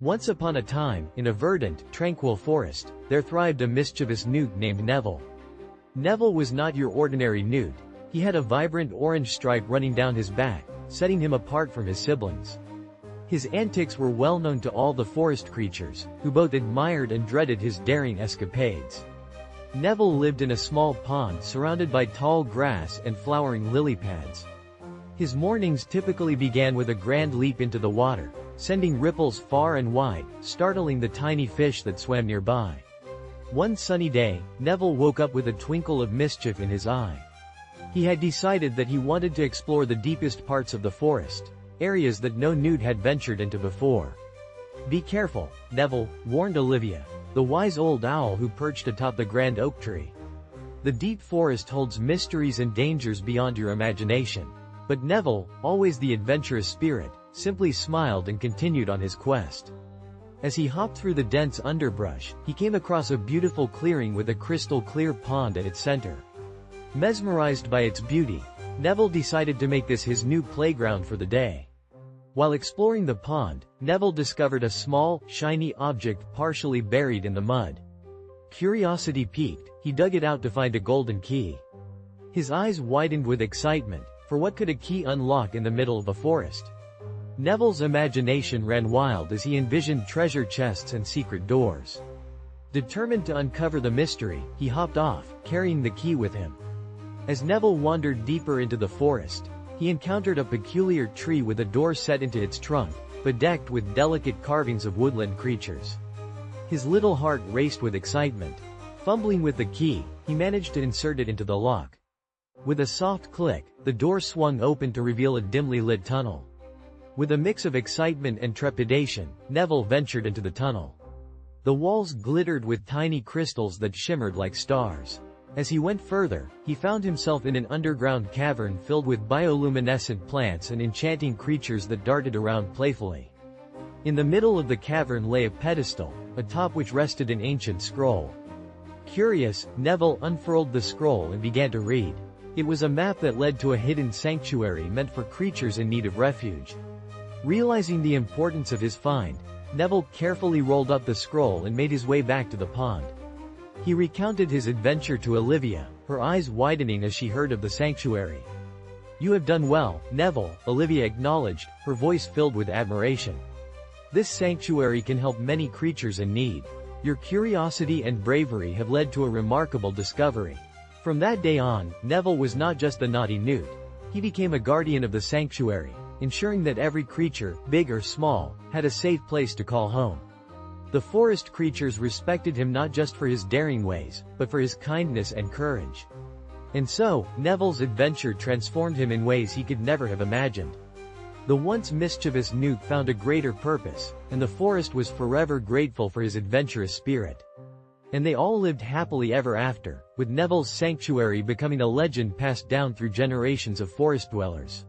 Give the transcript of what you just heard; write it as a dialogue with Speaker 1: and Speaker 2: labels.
Speaker 1: Once upon a time, in a verdant, tranquil forest, there thrived a mischievous newt named Neville. Neville was not your ordinary newt. He had a vibrant orange stripe running down his back, setting him apart from his siblings. His antics were well known to all the forest creatures, who both admired and dreaded his daring escapades. Neville lived in a small pond surrounded by tall grass and flowering lily pads. His mornings typically began with a grand leap into the water, sending ripples far and wide, startling the tiny fish that swam nearby. One sunny day, Neville woke up with a twinkle of mischief in his eye. He had decided that he wanted to explore the deepest parts of the forest, areas that no newt had ventured into before. "Be careful, Neville," warned Olivia, the wise old owl who perched atop the grand oak tree. "The deep forest holds mysteries and dangers beyond your imagination." But Neville, always the adventurous spirit, simply smiled and continued on his quest. As he hopped through the dense underbrush, he came across a beautiful clearing with a crystal-clear pond at its center. Mesmerized by its beauty, Neville decided to make this his new playground for the day. While exploring the pond, Neville discovered a small, shiny object partially buried in the mud. Curiosity piqued, he dug it out to find a golden key. His eyes widened with excitement, for what could a key unlock in the middle of a forest? Neville's imagination ran wild as he envisioned treasure chests and secret doors. Determined to uncover the mystery, he hopped off, carrying the key with him. As Neville wandered deeper into the forest, he encountered a peculiar tree with a door set into its trunk, bedecked with delicate carvings of woodland creatures. His little heart raced with excitement. Fumbling with the key, he managed to insert it into the lock. With a soft click, the door swung open to reveal a dimly lit tunnel. With a mix of excitement and trepidation, Neville ventured into the tunnel. The walls glittered with tiny crystals that shimmered like stars. As he went further, he found himself in an underground cavern filled with bioluminescent plants and enchanting creatures that darted around playfully. In the middle of the cavern lay a pedestal, atop which rested an ancient scroll. Curious, Neville unfurled the scroll and began to read. It was a map that led to a hidden sanctuary meant for creatures in need of refuge. Realizing the importance of his find, Neville carefully rolled up the scroll and made his way back to the pond. He recounted his adventure to Olivia, her eyes widening as she heard of the sanctuary. "You have done well, Neville," Olivia acknowledged, her voice filled with admiration. "This sanctuary can help many creatures in need. Your curiosity and bravery have led to a remarkable discovery." From that day on, Neville was not just the naughty newt. He became a guardian of the sanctuary, ensuring that every creature, big or small, had a safe place to call home. The forest creatures respected him not just for his daring ways, but for his kindness and courage. And so, Neville's adventure transformed him in ways he could never have imagined. The once mischievous newt found a greater purpose, and the forest was forever grateful for his adventurous spirit. And they all lived happily ever after, with Neville's sanctuary becoming a legend passed down through generations of forest dwellers.